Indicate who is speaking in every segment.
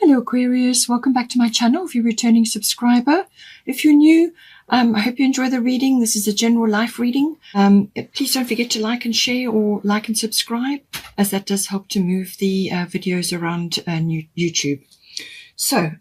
Speaker 1: Hello Aquarius, welcome back to my channel if you're a returning subscriber. If you're new, I hope you enjoy the reading. This is a general life reading. Please don't forget to like and share or like and subscribe, as that does help to move the videos around YouTube. So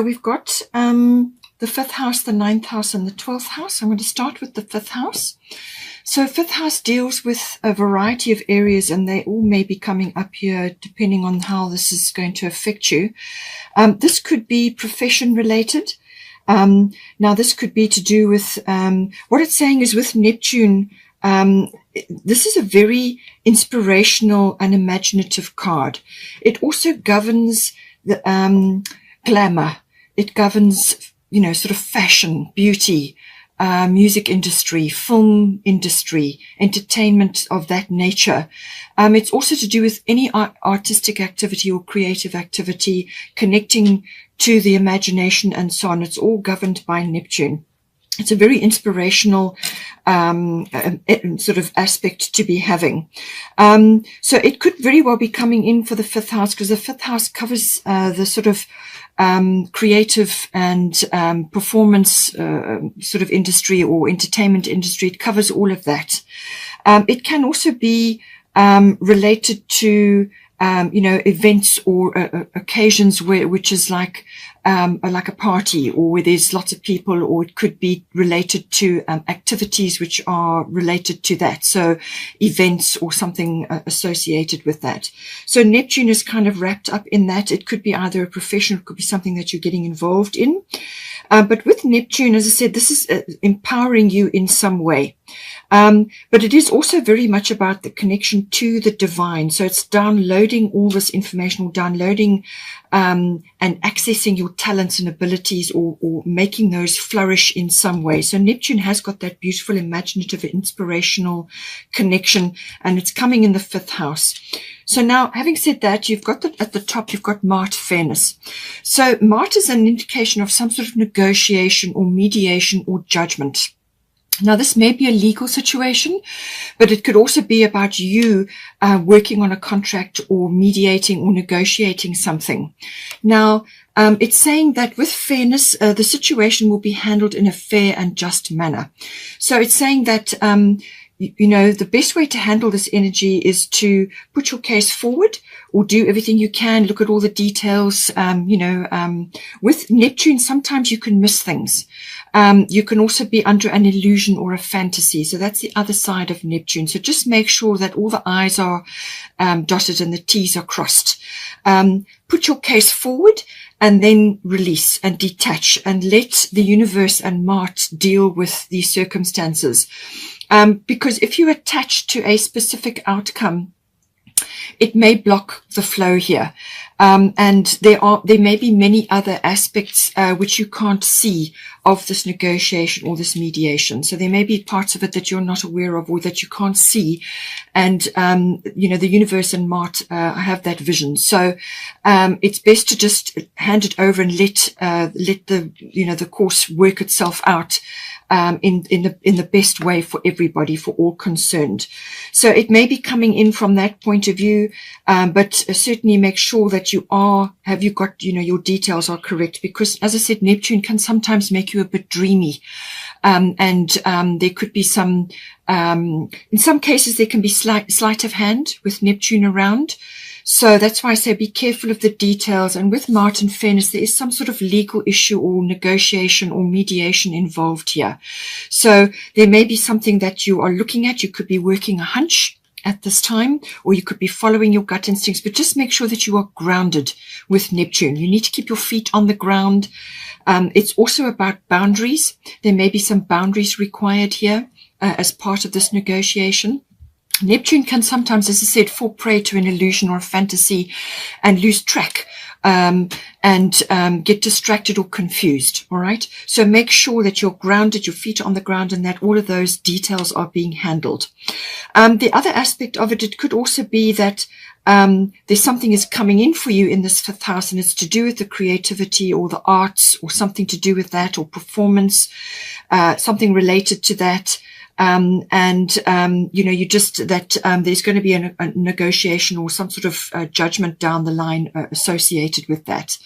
Speaker 1: we've got the 5th house, the 9th house and the 12th house. I'm going to start with the 5th house. So 5th house deals with a variety of areas, and they all may be coming up here depending on how this is going to affect you. This could be profession related. Now this could be to do with what it's saying is with Neptune. This is a very inspirational and imaginative card. It also governs the glamour. It governs, sort of fashion, beauty, music industry, film industry, entertainment of that nature. It's also to do with any artistic activity or creative activity connecting to the imagination and so on. It's all governed by Neptune. It's a very inspirational sort of aspect to be having. So it could very well be coming in for the 5th house, because the 5th house covers the sort of creative and performance sort of industry or entertainment industry. It covers all of that. It can also be related to events or occasions which is like a party, or where there's lots of people, or it could be related to activities which are related to that. So events or something associated with that. So Neptune is kind of wrapped up in that. It could be either a profession, it could be something that you're getting involved in. But with Neptune, as I said, this is empowering you in some way. But it is also very much about the connection to the divine. So it's downloading all this information, or downloading and accessing your talents and abilities, or making those flourish in some way. So Neptune has got that beautiful, imaginative, inspirational connection, and it's coming in the 5th house. So now, having said that, you've got at the top, you've got Mart, fairness. So Mart is an indication of some sort of negotiation or mediation or judgment. Now, this may be a legal situation, but it could also be about you working on a contract or mediating or negotiating something. Now, it's saying that with fairness, the situation will be handled in a fair and just manner. So it's saying that the best way to handle this energy is to put your case forward, or do everything you can, look at all the details. With Neptune, sometimes you can miss things. You can also be under an illusion or a fantasy. So that's the other side of Neptune. So just make sure that all the I's are dotted and the T's are crossed. Put your case forward, and then release and detach, and let the universe and Mart deal with these circumstances. Because if you attach to a specific outcome, it may block the flow here. And there may be many other aspects which you can't see of this negotiation or this mediation. So there may be parts of it that you're not aware of, or that you can't see. And, the universe and Mart have that vision. So it's best to just hand it over and let the course work itself out in the best way for everybody, for all concerned. So it may be coming in from that point of view, but certainly make sure that your details are correct, because, as I said, Neptune can sometimes make you a bit dreamy. And there could be some, in some cases, there can be sleight of hand with Neptune around. So that's why I say be careful of the details. And with Mart and fairness, there is some sort of legal issue or negotiation or mediation involved here. So there may be something that you are looking at. You could be working a hunch at this time, or you could be following your gut instincts, but just make sure that you are grounded with Neptune. You need to keep your feet on the ground. It's also about boundaries. There may be some boundaries required here as part of this negotiation. Neptune can sometimes, as I said, fall prey to an illusion or a fantasy and lose track and get distracted or confused. All right. So make sure that you're grounded, your feet are on the ground, and that all of those details are being handled. The other aspect of it could also be that there's something is coming in for you in this 5th house, and it's to do with the creativity or the arts, or something to do with that, or performance, something related to that. you just that there's going to be a negotiation or some sort of judgment down the line associated with that.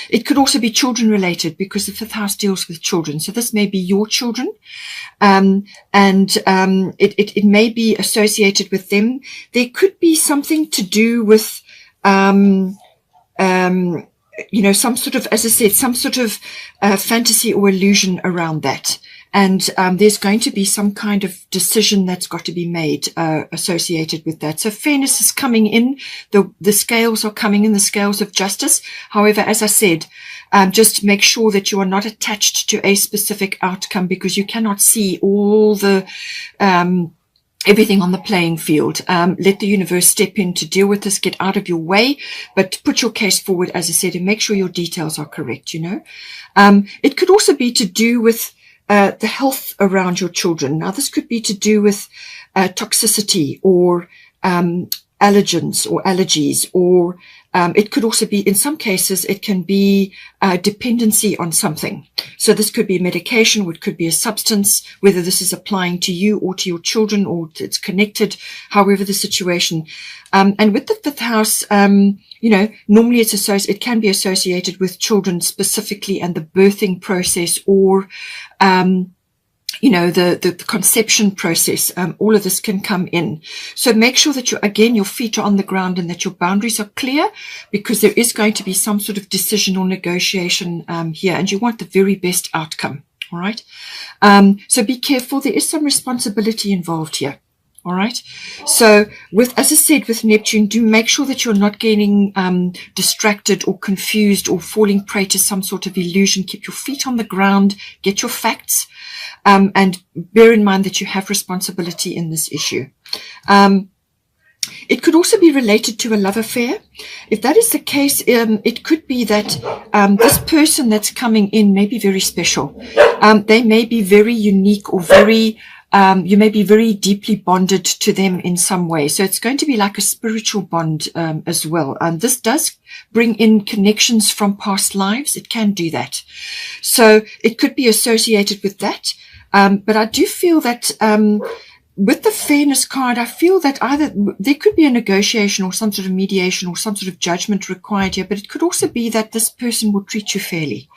Speaker 1: It could also be children related, because the 5th house deals with children. So this may be your children, it may be associated with them. There could be something to do with some sort of, as I said, some sort of fantasy or illusion around that. And there's going to be some kind of decision that's got to be made associated with that. So fairness is coming in. The scales are coming in, the scales of justice. However, as I said, just make sure that you are not attached to a specific outcome, because you cannot see all the everything on the playing field. Let the universe step in to deal with this, get out of your way, but put your case forward, as I said, and make sure your details are correct, It could also be to do with the health around your children. Now, this could be to do with toxicity or allergens or allergies, or it could also be, in some cases, it can be dependency on something. So this could be medication, or it could be a substance, whether this is applying to you or to your children, or it's connected, however the situation. And with the 5th house, normally it can be associated with children specifically and the birthing process, or the conception process. All of this can come in. So make sure that your feet are on the ground and that your boundaries are clear, because there is going to be some sort of decision or negotiation here, and you want the very best outcome. All right. So be careful. There is some responsibility involved here. All right. So as I said, with Neptune, do make sure that you're not getting distracted or confused or falling prey to some sort of illusion. Keep your feet on the ground, get your facts, and bear in mind that you have responsibility in this issue. It could also be related to a love affair. If that is the case, it could be that this person that's coming in may be very special. They may be very unique, or very you may be very deeply bonded to them in some way. So it's going to be like a spiritual bond as well. And this does bring in connections from past lives. It can do that. So it could be associated with that. But I do feel that with the fairness card, I feel that either there could be a negotiation or some sort of mediation or some sort of judgment required here, but it could also be that this person will treat you fairly.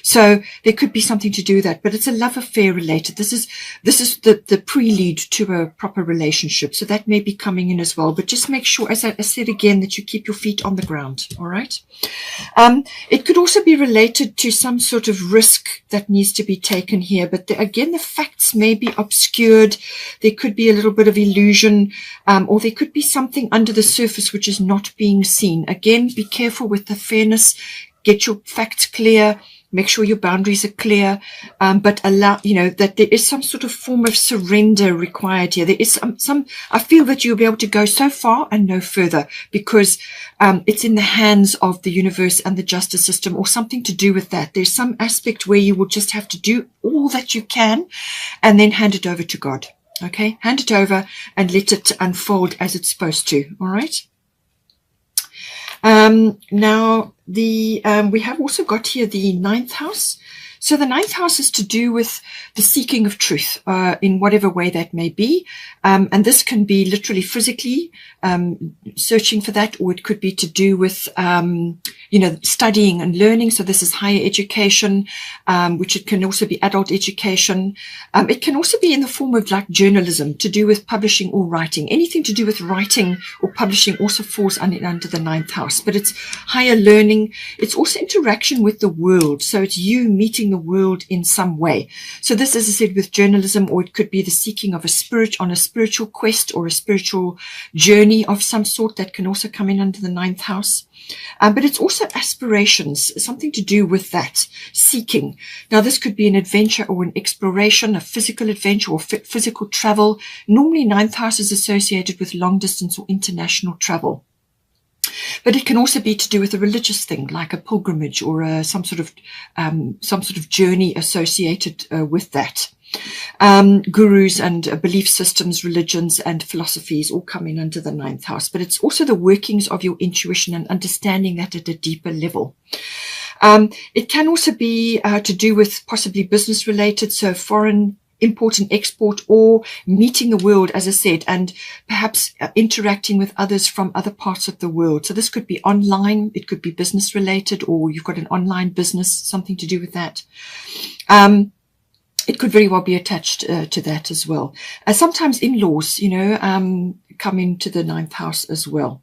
Speaker 1: So there could be something to do with that, but it's a love affair related. This is the prelude to a proper relationship. So that may be coming in as well, but just make sure, as I said again, that you keep your feet on the ground. All right. It could also be related to some sort of risk that needs to be taken here, but again, the facts may be obscured. There could be a little bit of illusion, or there could be something under the surface which is not being seen. Again, be careful with the fairness. Get your facts clear. Make sure your boundaries are clear, but allow, that there is some sort of form of surrender required here. There is I feel that you'll be able to go so far and no further, because it's in the hands of the universe and the justice system, or something to do with that. There's some aspect where you will just have to do all that you can and then hand it over to God. Okay, hand it over and let it unfold as it's supposed to. All right. Now we have also got here the 9th house. So the 9th house is to do with the seeking of truth, in whatever way that may be. And this can be literally physically, searching for that, or it could be to do with, studying and learning. So this is higher education, which it can also be adult education. It can also be in the form of like journalism, to do with publishing or writing. Anything to do with writing or publishing also falls under the 9th house, but it's higher learning. It's also interaction with the world. So it's you meeting the world in some way. So this, as I said, with journalism, or it could be the seeking of a spiritual quest or a spiritual journey of some sort, that can also come in under the 9th house. But it's also aspirations, something to do with that seeking. Now, this could be an adventure or an exploration, a physical adventure or physical travel. Normally, 9th house is associated with long distance or international travel. But it can also be to do with a religious thing, like a pilgrimage or some sort of journey associated with that. Gurus and belief systems, religions and philosophies all come in under the 9th house. But it's also the workings of your intuition and understanding that at a deeper level. It can also be to do with possibly business related, so foreign import and export, or meeting the world, as I said, and perhaps interacting with others from other parts of the world. So this could be online, it could be business related, or you've got an online business, something to do with that. It could very well be attached to that as well. Sometimes in-laws, come into the 9th house as well.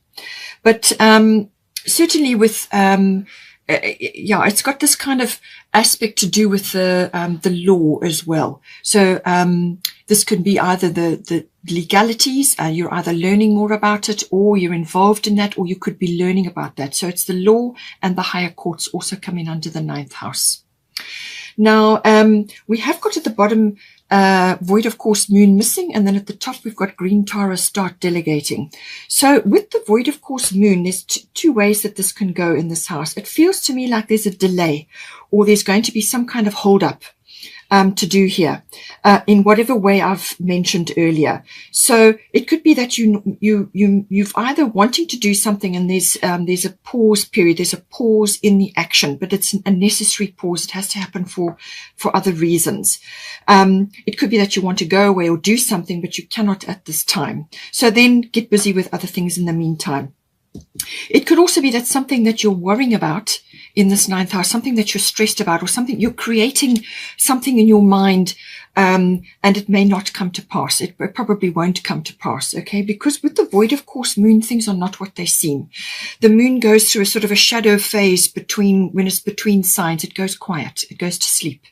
Speaker 1: But certainly with, it's got this kind of aspect to do with the law as well. So this could be either the legalities, you're either learning more about it, or you're involved in that, or you could be learning about that. So it's the law and the higher courts also come in under the 9th house. Now, we have got at the bottom void of course moon missing, and then at the top we've got green Taurus start delegating. So with the void of course moon, there's two ways that this can go in this house. It feels to me like there's a delay, or there's going to be some kind of hold up to do here, in whatever way I've mentioned earlier. So it could be that you've either wanting to do something and there's a pause period, there's a pause in the action, but it's a necessary pause. It has to happen for other reasons. It could be that you want to go away or do something, but you cannot at this time. So then get busy with other things in the meantime. It could also be that something that you're worrying about in this 9th house, something that you're stressed about, or something you're creating something in your mind, and it may not come to pass. It probably won't come to pass, okay? Because with the void of course moon, things are not what they seem. The moon goes through a sort of a shadow phase when it's between signs. It goes quiet, it goes to sleep.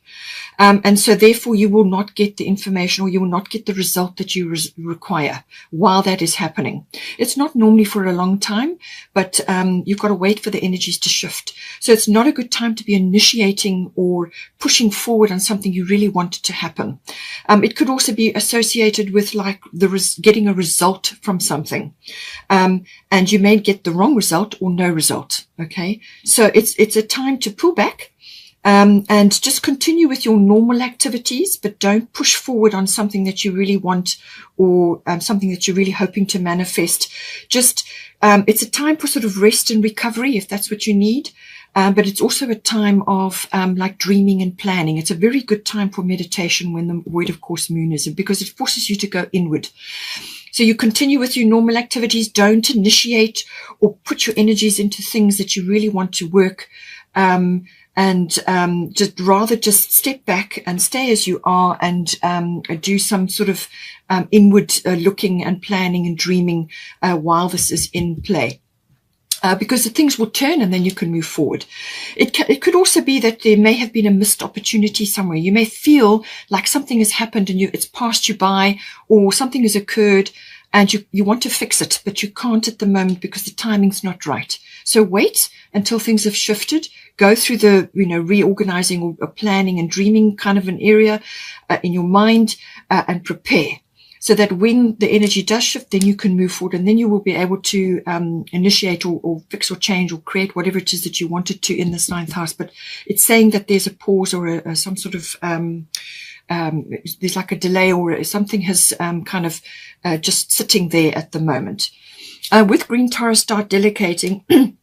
Speaker 1: And so therefore you will not get the information, or you will not get the result that you require while that is happening. It's not normally for a long time, but you've got to wait for the energies to shift. So it's not a good time to be initiating or pushing forward on something you really wanted to happen. It could also be associated with like getting a result from something. And you may get the wrong result or no result. Okay. So it's a time to pull back. And just continue with your normal activities, but don't push forward on something that you really want, or something that you're really hoping to manifest. Just, it's a time for sort of rest and recovery, if that's what you need. But it's also a time of like dreaming and planning. It's a very good time for meditation when the void of course moon is, because it forces you to go inward. So you continue with your normal activities. Don't initiate or put your energies into things that you really want to work. And just step back and stay as you are, and do some sort of inward looking and planning and dreaming while this is in play. Because the things will turn and then you can move forward. It could also be that there may have been a missed opportunity somewhere. You may feel like something has happened and it's passed you by, or something has occurred and you want to fix it, but you can't at the moment because the timing's not right. So wait until things have shifted. Go through the, reorganizing or planning and dreaming kind of an area in your mind, and prepare, so that when the energy does shift, then you can move forward, and then you will be able to initiate or fix or change or create whatever it is that you wanted to in this 9th house. But it's saying that there's a pause or some sort of there's like a delay, or something has kind of just sitting there at the moment. With green Taurus start delegating.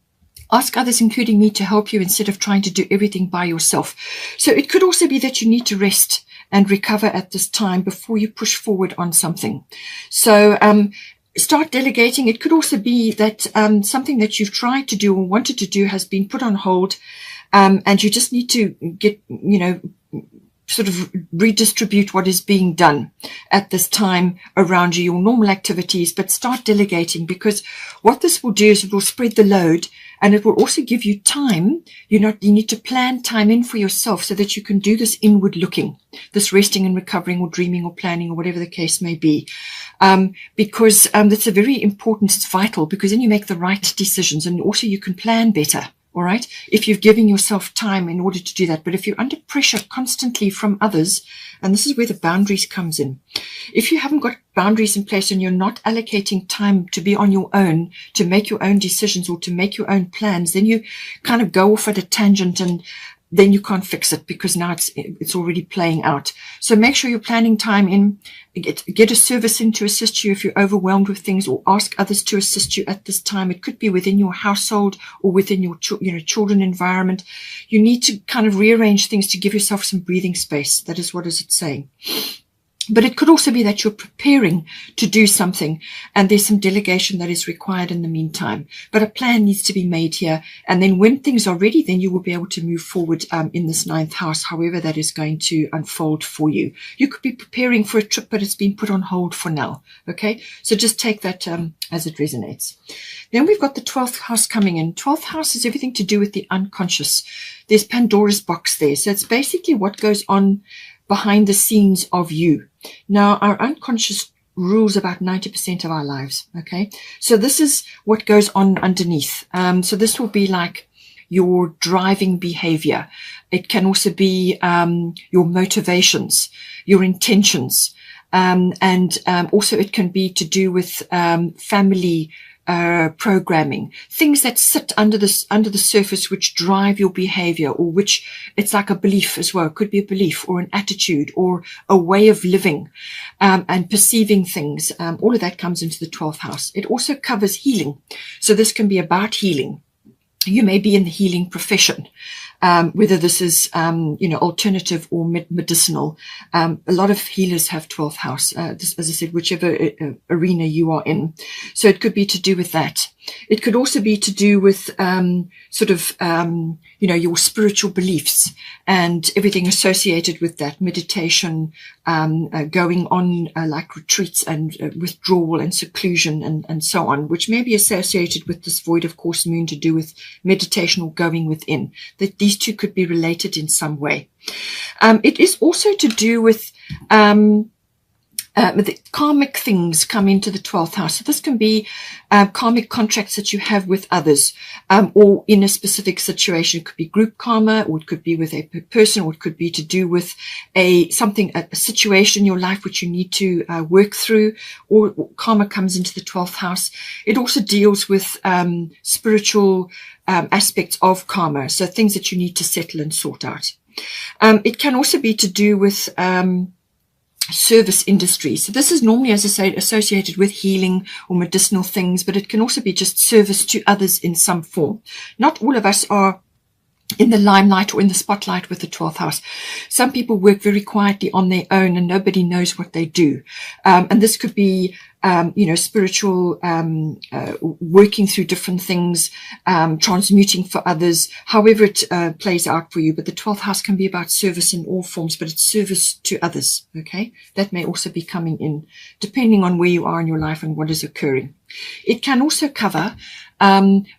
Speaker 1: Ask others, including me, to help you instead of trying to do everything by yourself. So it could also be that you need to rest and recover at this time before you push forward on something. So start delegating. It could also be that something that you've tried to do or wanted to do has been put on hold, and you just need to get, sort of redistribute what is being done at this time around you, your normal activities, but start delegating, because what this will do is it will spread the load, and it will also give you time. You need to plan time in for yourself so that you can do this inward looking, this resting and recovering or dreaming or planning or whatever the case may be. Because that's a very important, it's vital, because then you make the right decisions, and also you can plan better. All right, if you've given yourself time in order to do that. But if you're under pressure constantly from others, and this is where the boundaries comes in. If you haven't got boundaries in place and you're not allocating time to be on your own, to make your own decisions or to make your own plans, then you kind of go off at a tangent, and then you can't fix it because now it's already playing out. So make sure you're planning time in, get a service in to assist you if you're overwhelmed with things, or ask others to assist you at this time. It could be within your household or within your children environment. You need to kind of rearrange things to give yourself some breathing space. That is what is it saying. But it could also be that you're preparing to do something and there's some delegation that is required in the meantime. But a plan needs to be made here. And then when things are ready, then you will be able to move forward in this 9th house, however that is going to unfold for you. You could be preparing for a trip, but it's been put on hold for now. Okay, so just take that as it resonates. Then we've got the 12th house coming in. 12th house is everything to do with the unconscious. There's Pandora's box there. So it's basically what goes on behind the scenes of you. Now, our unconscious rules about 90% of our lives, okay? So this is what goes on underneath. So this will be like your driving behavior. It can also be your motivations, your intentions, and also it can be to do with family programming, things that sit under the surface which drive your behavior, or which it's like a belief as well. It could be a belief or an attitude or a way of living and perceiving things. All of that comes into the 12th house. It also covers healing. So this can be about healing. You may be in the healing profession. Whether this is, alternative or medicinal. A lot of healers have 12th house, as I said, whichever arena you are in. So it could be to do with that. It could also be to do with your spiritual beliefs and everything associated with that, meditation, going on like retreats and withdrawal and seclusion and so on, which may be associated with this void of course moon, to do with meditation or going within. That these two could be related in some way. It is also to do with the karmic things come into the 12th house. So this can be karmic contracts that you have with others, or in a specific situation. It could be group karma, or it could be with a person, or it could be to do with a situation in your life which you need to work through, or karma comes into the 12th house. It also deals with spiritual aspects of karma, so things that you need to settle and sort out. It can also be to do with service industry. So this is normally, as I say, associated with healing or medicinal things, but it can also be just service to others in some form. Not all of us are in the limelight or in the spotlight with the 12th house. Some people work very quietly on their own and nobody knows what they do. And this could be spiritual, working through different things, transmuting for others, however it plays out for you. But the 12th house can be about service in all forms, but it's service to others, okay? That may also be coming in, depending on where you are in your life and what is occurring. It can also cover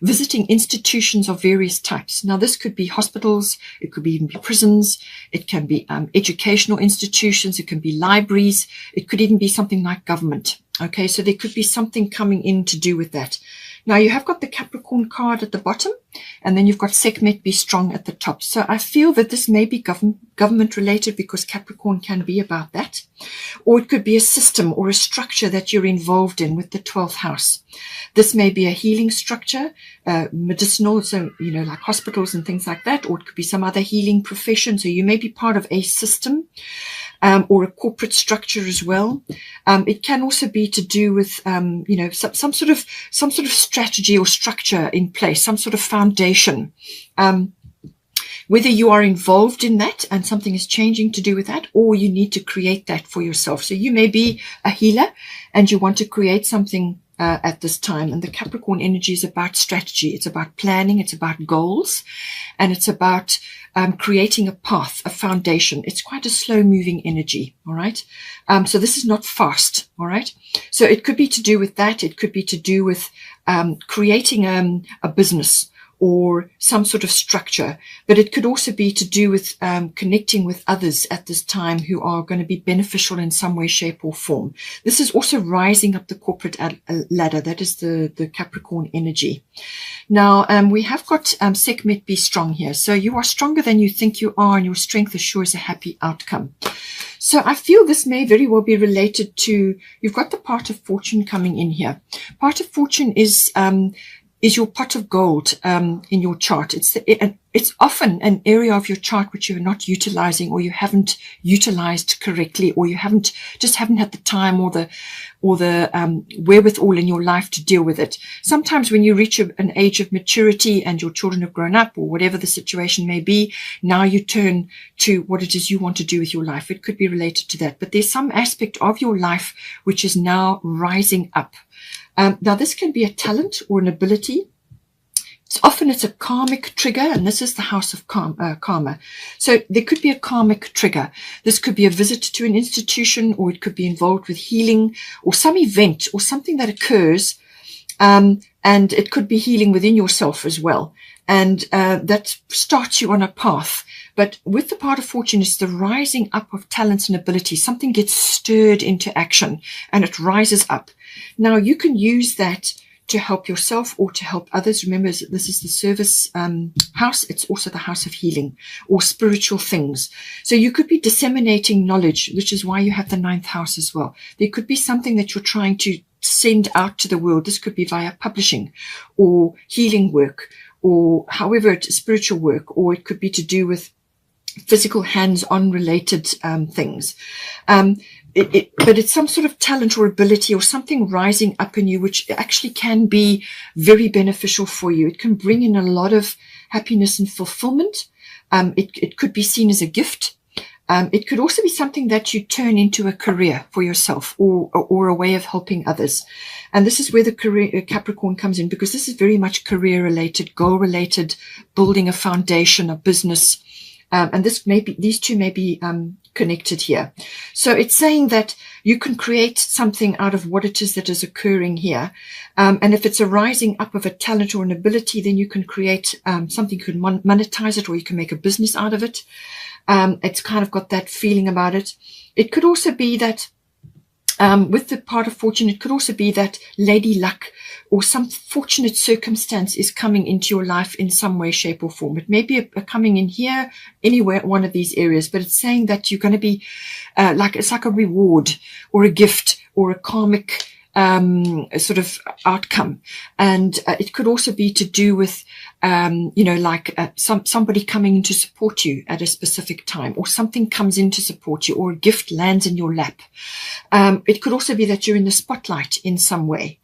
Speaker 1: visiting institutions of various types. Now, this could be hospitals, it could even be prisons, it can be educational institutions, it can be libraries, it could even be something like government. Okay, so there could be something coming in to do with that. Now, you have got the Capricorn card at the bottom, and then you've got Sekhmet, be strong at the top. So I feel that this may be government related, because Capricorn can be about that. Or it could be a system or a structure that you're involved in with the 12th house. This may be a healing structure, medicinal, so, like hospitals and things like that, or it could be some other healing profession. So you may be part of a system. Or a corporate structure as well. It can also be to do with, some sort of strategy or structure in place, some sort of foundation. Whether you are involved in that and something is changing to do with that, or you need to create that for yourself. So you may be a healer and you want to create something at this time. And the Capricorn energy is about strategy. It's about planning. It's about goals. And it's about creating a path, a foundation. It's quite a slow moving energy. All right. So this is not fast. All right. So it could be to do with that. It could be to do with creating a business or some sort of structure, but it could also be to do with connecting with others at this time who are going to be beneficial in some way, shape or form. This is also rising up the corporate ladder. That is the Capricorn energy. Now, we have got Sekhmet, be strong here. So you are stronger than you think you are, and your strength assures a happy outcome. So I feel this may very well be related to, you've got the part of fortune coming in here. Part of fortune is is your pot of gold in your chart. It's often an area of your chart which you're not utilizing, or you haven't utilized correctly, or you haven't had the time or the wherewithal in your life to deal with it. Sometimes when you reach an age of maturity and your children have grown up, or whatever the situation may be, now you turn to what it is you want to do with your life. It could be related to that, but there's some aspect of your life which is now rising up. Now, this can be a talent or an ability. Often it's a karmic trigger, and this is the house of karma. So there could be a karmic trigger. This could be a visit to an institution, or it could be involved with healing, or some event or something that occurs, and it could be healing within yourself as well. And that starts you on a path. But with the part of fortune, it's the rising up of talents and abilities. Something gets stirred into action and it rises up. Now, you can use that to help yourself or to help others. Remember, this is the service house. It's also the house of healing or spiritual things. So you could be disseminating knowledge, which is why you have the 9th house as well. There could be something that you're trying to send out to the world. This could be via publishing or healing work, or however it's spiritual work, or it could be to do with physical hands-on related things. But it's some sort of talent or ability or something rising up in you, which actually can be very beneficial for you. It can bring in a lot of happiness and fulfillment. It could be seen as a gift. It could also be something that you turn into a career for yourself, or a way of helping others. And this is where the career Capricorn comes in, because this is very much career related, goal related, building a foundation, a business. And these two may be connected here. So it's saying that you can create something out of what it is that is occurring here. And if it's a rising up of a talent or an ability, then you can create something, you can monetize it, or you can make a business out of it. It's kind of got that feeling about it. It could also be that with the part of fortune, it could also be that lady luck or some fortunate circumstance is coming into your life in some way, shape or form. It may be coming in here, anywhere, one of these areas, but it's saying that you're going to be it's like a reward or a gift or a karmic sort of outcome. And it could also be to do with somebody coming in to support you at a specific time, or something comes in to support you, or a gift lands in your lap. It could also be that you're in the spotlight in some way,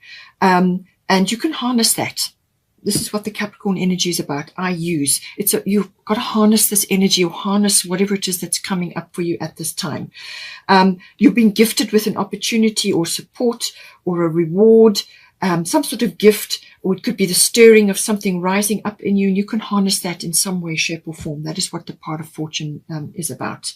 Speaker 1: and you can harness that. This is what the Capricorn energy is about. You've got to harness this energy, or harness whatever it is that's coming up for you at this time. You've been gifted with an opportunity or support or a reward, some sort of gift, or it could be the stirring of something rising up in you, and you can harness that in some way, shape or form. That is what the part of fortune is about.